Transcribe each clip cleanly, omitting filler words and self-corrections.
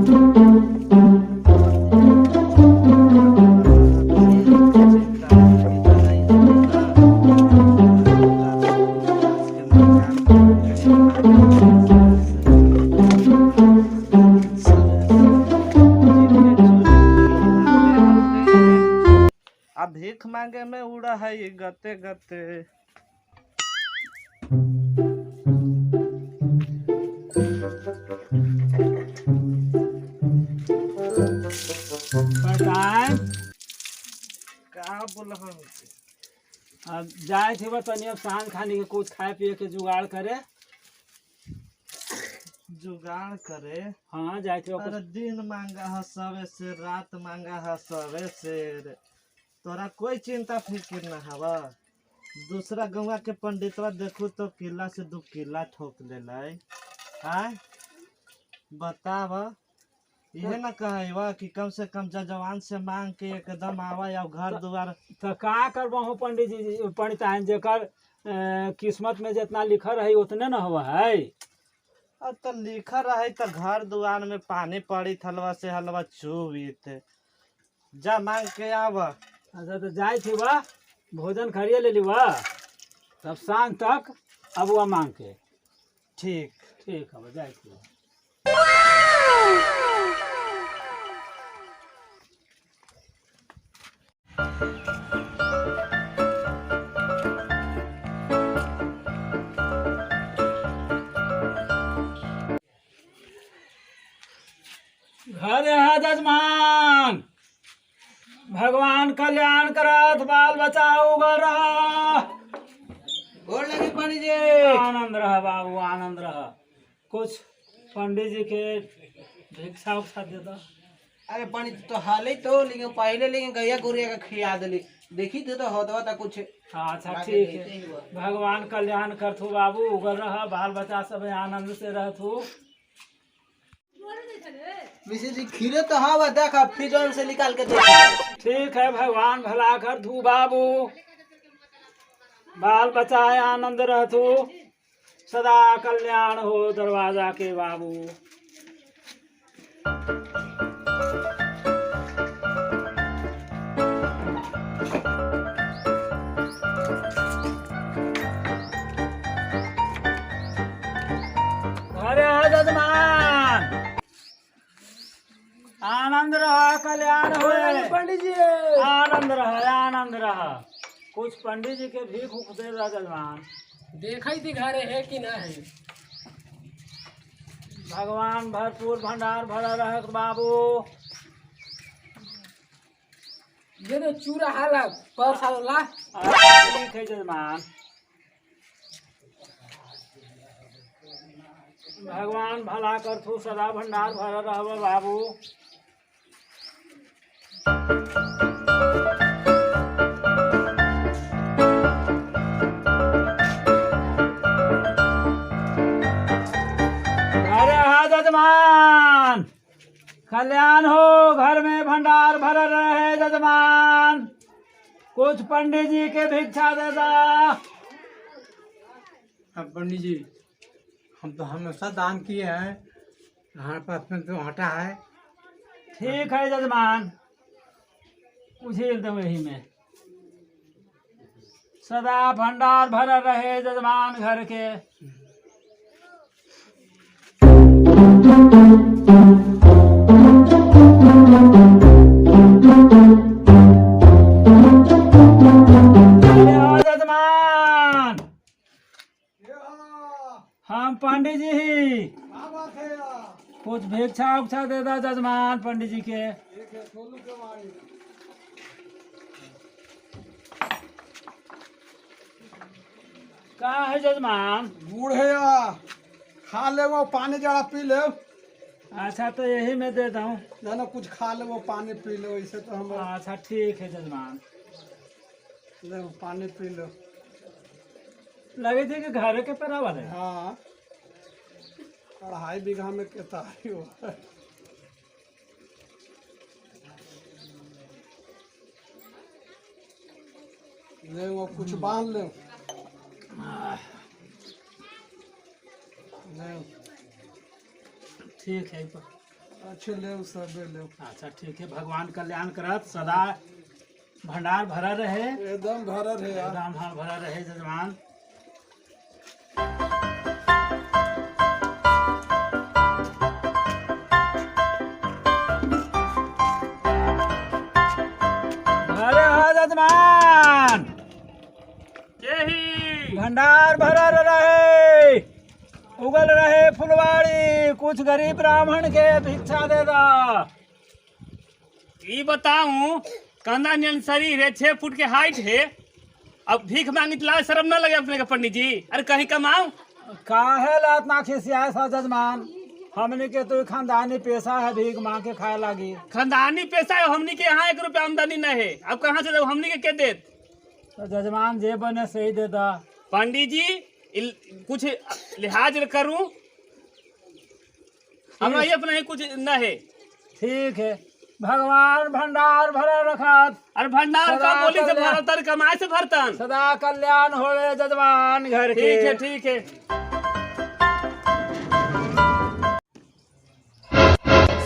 अब भीख मांगे में उड़ा है ये गते गते। प्रधान का बोला हम अब जाए थे तनी अब शाम खाने के कुछ खाए पिए के जुगाड़ करे। जुगाड़ करे? हाँ जाए थे। अरे दिन मांगा है सवे से, रात मांगा है सवे से, तोरा कोई चिंता फिक्र न हवा। दूसरा गंगा के पंडितवा देखू तो किला से 2 किला ठोक ले। बताव, यह न कहे कि कम से कम जवान से मांग के एकदम आवा या घर द्वार। तो का करबो पंडित जी, पंडिताइन जेकर किस्मत में जितना लिखा रही उतने न हुआ है। अब तो लिखा रहे तो घर द्वार में पानी पड़ी हलवा से हलवा चुवित जा मांग के आव। अच्छा तो जाए थे वह भोजन खरिए ले ली वह, तब शाम तक अब वह मांग के। ठीक ठीक है जाए थे। घर है जजमान, भगवान कल्याण करत, बाल बच्चा उगल रहा। गोर लगे पंडित जी। आनंद रहा बाबू, आनंद रहा। कुछ पंडित जी के भिक्षा उक्षा दे दो। अरे पंडित तो हाल ही तो, लेकिन पहले लेकिन गैया गुड़िया का खिया दिली, देखी थे तो होता था कुछ। अच्छा ठीक है, भगवान कल्याण करथु बाबू, उगल रहा, बाल बच्चा सब आनंद से रहथु। मिश्र जी खीरे तो हाँ देखा फ्रिज से निकाल के देखा। ठीक है, भगवान भला कर थू बाबू, बाल बच्चा आनंद रहथु, सदा कल्याण हो दरवाजा के बाबू। अरे जजमान, आनंद रहा, कल्याण हो पंडित जी। आनंद रहा, आनंद रहा। कुछ पंडित जी के भीख उख दे रहा जजमान। देखा ही घरे है कि ना है। भगवान भरपूर भंडार भरा रह बाबू। ये तो चूरा हाला पर साला। ठीक है जजमान, भगवान भला करथु, सदा भंडार भरा रह बाबू। जजमान कल्याण हो, घर में भंडार भरा रहे जजमान। कुछ पंडित जी के भिक्षा दे दा। अब पंडित जी हम तो हमेशा दान किए हैं, हमारे पास में तो हटा है। ठीक है जजमान, उझेल दो वही में, सदा भंडार भरा रहे जजमान घर के। जजमान हम पंडित जी ही, कुछ भिक्षा उक्षा दे दा जजमान पंडित जी के। का है जजमान? गुड़ है या खा ले वो, पानी जरा पी ले। अच्छा तो यही मैं देता हूँ ना कुछ खा ले वो, पानी पी लो, ऐसे तो हम। अच्छा ठीक है जजमान, ले वो पानी पी लो। लगे थे कि घर के परावर है। हाँ 2.5 बीघा में कहता है वो। ले वो कुछ बांध ले। ठीक है, अच्छे ले सब ले। अच्छा ठीक है, भगवान कल्याण करत, सदा भंडार भरा रहे, एकदम भरा है यार। एकदम हाँ भरा रहे जजमान। अरे हाँ जजमान, यही भंडार भरा रहे, उगल रहे फुलवाड़ी, कुछ गरीब ब्राह्मण के भिक्षा दे दा। ये बताऊं, कंधा नियन शरीर है, 6 फुट के हाइट है, अब भीख मांगी तो लाज शर्म ना लगे अपने का पंडित जी? अरे कहीं कमाऊं। काहे लात ना खिसियाए सा जजमान, हमने के तो खानदानी पेशा है, भीख मांग के खाए लागी। खानदानी पैसा है, हमनी के यहाँ 1 रुपया आमदनी नहीं है, अब कहाँ से जब हमनी के देत? तो जजमान जे बने सही दे दा। पंडित जी कुछ लिहाज करूं, हमरा ये अपना ही कुछ न है। ठीक है, भगवान भंडार भरा रखत, अरे भंडार का सदा बोली से कल्याण। भरतन, कमाए से भरतन। सदा कल्याण होवे जजमान घर के। ठीक है ठीक है।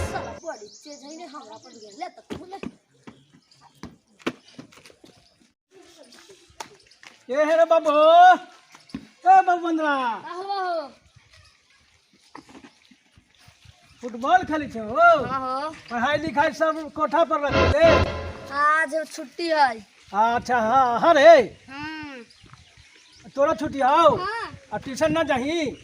साला बड़ी तेज है ने हमरा पर गेले त बोले ये है रे बाबू, ए बाबू बंदरा, आहो फुटबॉल खेली छे हो? आहो पढ़ाई लिखाई सब कोठा पर रख ले। आज छुट्टी है। अच्छा हाँ हाँ रे, तोरा छुट्टी आओ हां और ट्यूशन ना जाही?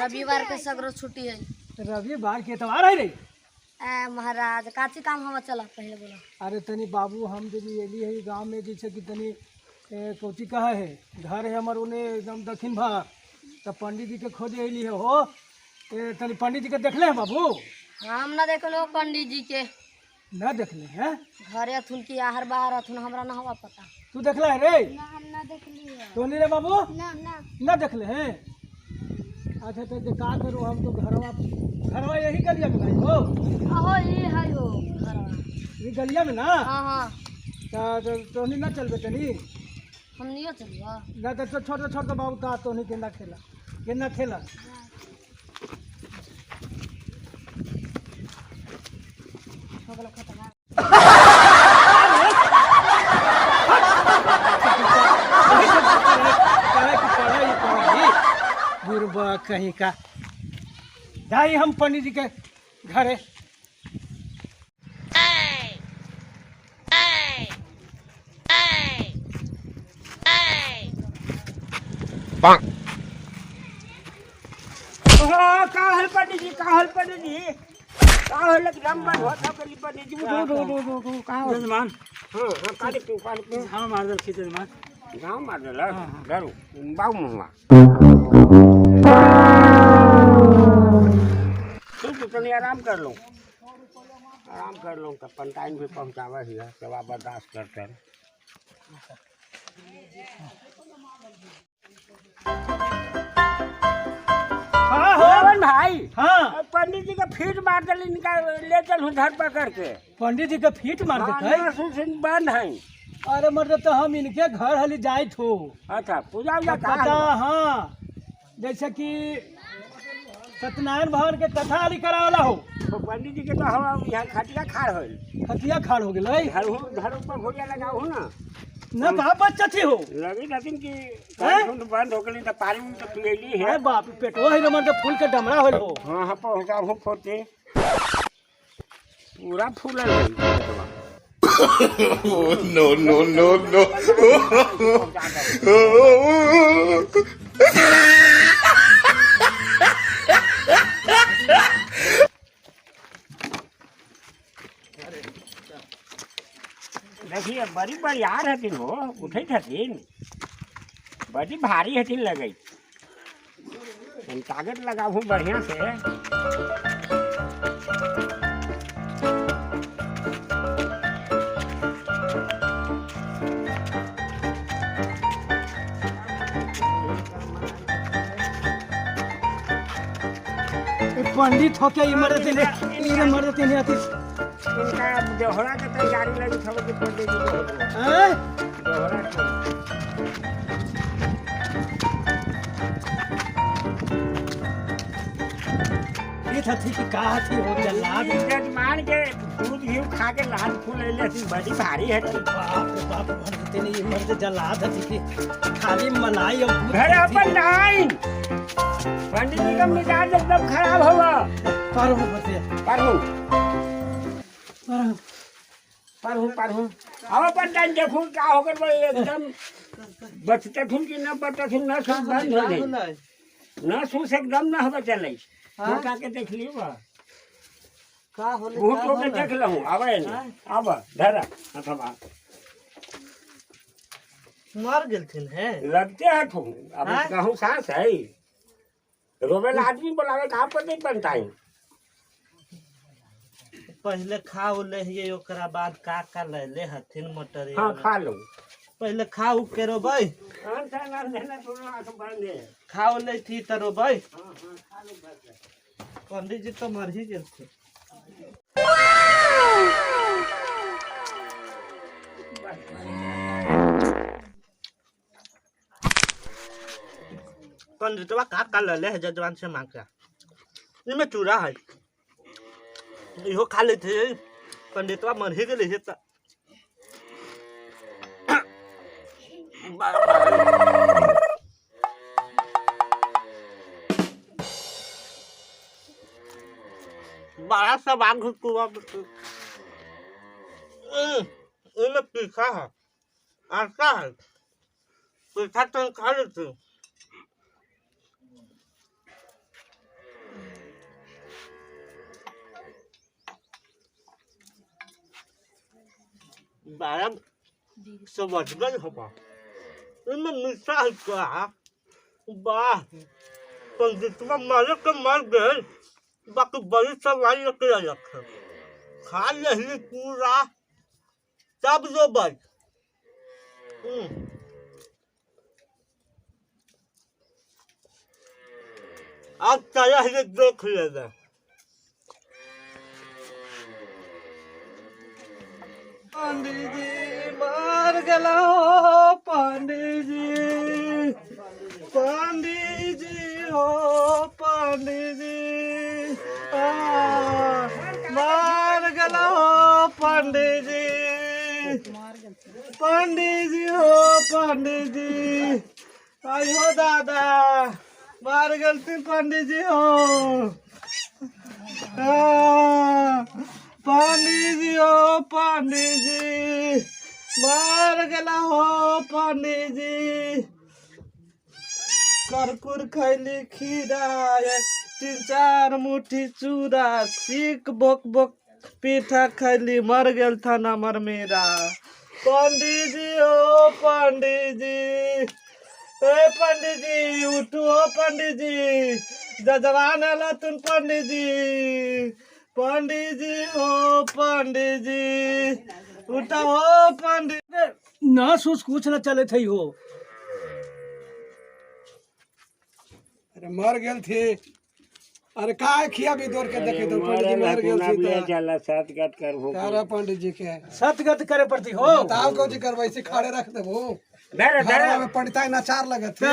रविवार के सगरो छुट्टी है। रविवार के एतवार है रे। ए महाराज काची काम हम चला पहले बोला। अरे तनी बाबू हम जब एली है गांव में जैसे कि तनी कोची कहा है, घर है हमार उन्हें एकदम दक्षिण भाग, तो पंडित जी के खोजे अली है हो। तनी पंडित जी के देखले है बाबू? हम ना देखलो पंडित जी के, ना देखले हैं? घरे अथुन की आहर बाहर अथुन हमरा ना हवा पता। तू देखला है रे? ना हम ना देखली है। तो नहीं रे बाबू? ना ना ना देखले हैं? अच्छा तो जे का करो, हम तो घरवा यही गलिया में भाई हो, आहो ये है हो घरवा। ये गलिया में ना? हां हां तो नहीं ना चलबे तनी? हम नहीं चलवा। ना तो छोटे छोटे बाबू का तो नहीं केना खेला, केना खेला। होगला खतरा। बुरबा कहीं का जाई हम पंडित जी के घरे। काहल पंडित जी, काहल पंडित जी, काहल एकदम बंद होता कली पंडित जी। काहल जजमान हां हां काले तू हाँ मार दल खींच जजमान। गांव मार देला डरू बाऊ मुहवा तू तनी आराम कर लो, आराम कर लो, तब पंटाइन भी पहुंचावा ही है, सेवा बर्दाश्त करते हैं। हाँ हो भाई हाँ, पंडित जी का फीट मार दल, इनका ले चल धर पकड़ के। पंडित जी के फीट मार देते। बंद है। अरे मर्द तो हम इनके घर हली जाए थो। अच्छा पूजा उजा पता हाँ, जैसे कि सत्यनारायण भगवान के कथा हली करावला हो, तो पंडित जी के तो हम यहाँ खटिया खाड़ हो, खतिया खाड़ हो गए। घर ऊपर भोलिया लगाओ हो ना, न कहा बच्चा थी हो लगी रहती कि बंद हो गई तो पानी में तो पियली है। है बाप पेटो है मर्द फूल के डमरा होल हो। हाँ हाँ पहुँचा हूँ पोते पूरा फूला नहीं। no, no, no, no. देखिए बड़ी बरियार हथिन हो, उठे हथिन, बड़ी भारी हथिन लगई, ताकत लगाऊ बढ़िया से। पंडित होके इमरती ने आती इनका दोहरा के तैयारी लगी सब के पंडित जी को हैं? दोहरा के। ये देखित हथी कि का हथी हो जल्लाद। जजमान के दूध घी खा के लाल फूल ले बड़ी भारी है बाप रे बाप भर देते नहीं ये मर्द जल्लाद हथी कि खाली मलाई और दूध घर अपन नहीं पंडित जी का मिजाज एकदम खराब होगा पर हो बते पढ़ू पढ़ू अब अपन टाइम देखूं क्या होकर बड़े एकदम बचते थुन कि न बचते थुन न सुन बंद हो गई न सुन से एकदम न होगा चले वो का के देख लियो बा का होले वो तो के देख लहू आवे न अब धरा अथवा मर गेलथिन है लगते हैं तुम अब कहूं सांस है रोवेल आदमी बोलावे का पर नहीं बनता है पहले खा ले ये ओकरा बाद का ले ले हथिन मोटर हां खा लो पहले खाऊ के रो भाई कौन सा नाम देना सुनो आंख बंद है खाओ ले थी तरो भाई हां खा लो बस पंडित जी तो मर ही गेल थे पंडितवा का ले है जजवान से मांग के इनमें चूड़ा है इहो खा ले थे पंडितवा मर ही गेले है त बड़ा सा बाघ कुआ इनमें पीछा है आटा है पीछा तो खा लेते बारह समझ गए होगा इनमें मीठा है क्या वाह पंडितवा मारे के मर गए बाकी बड़ी सवाल लेके रखे खा ले पूरा सब जो बच अब चला है देख लेना पंडित जी मर गला पंडित जी हो पंडित जी मार गला हो पंडित जी हो पंडित जी आयो दादा मार गलती पंडित जी हो पंडित जी हो पंडित जी मार गला हो पंडित जी करकुर खैली खीरा 3-4 मुट्ठी चूड़ा सीख बोक बोक पीठा खैली मर गेल था नमर मेरा पंडित जी हो पंडित जी ए पंडित जी उठो पंडित जी जजवान आला तुम पंडित जी हो पंडित जी उठा हो पंडित ना सोच कुछ न चले थे हो अरे मर गेल थे अरे का खिया भी दौड़ के देखे तो पंडित जी मर गेल थे चला सतगत कर हो तारा पंडित जी के सतगत करे पड़ती हो ताव को जी करवाई से खड़े रख देबो धर घर में पंडिताई नचार लगत थे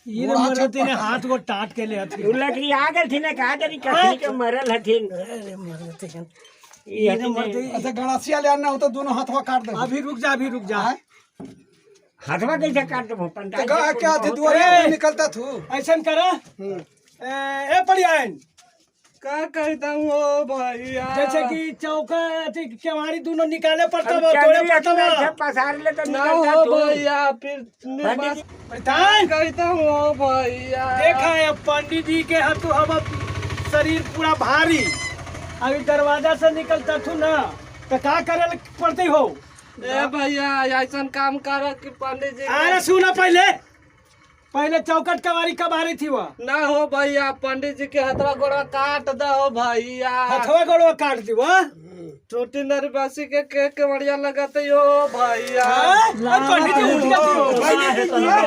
ये मरते ने हाथ को टाट के ले हथी लकड़ी आ गई थी ने कहा जरी कखनी के मरल हथिन अरे मरते हैं ये मरते अच्छा गणासिया ले आना हो तो दोनों हाथवा काट दे अभी रुक जा हाथवा कैसे काट दो पंडित तो गा क्या थे दुआरे पे निकलता थू ऐसा करा ए पड़ियान का कहता हूँ भैया जैसे कि चौका केवाड़ी दोनों निकाले पड़ता वो तोड़े पड़ता वो पसार ले तो ना निकलता हो तू भैया फिर कहता हूँ भैया देखा है पंडित जी के हाथों हम शरीर पूरा भारी अभी दरवाजा से निकलता थू ना तो का करे पड़ते हो ए भैया ऐसा काम कर कि पंडित जी अरे सुना पहले चौकट कवारी कबारी थी वो ना हो भैया पंडित जी के हथवा गोड़ा काट दो भैया हथवा गोड़वा काट दी वो छोटी नरबासी के बढ़िया लगाते हो भैया पंडित जी उठ जाती हो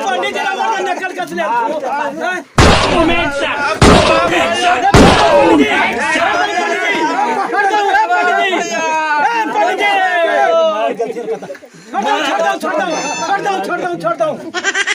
पंडित जी ना नकल कस ले छोड़ दो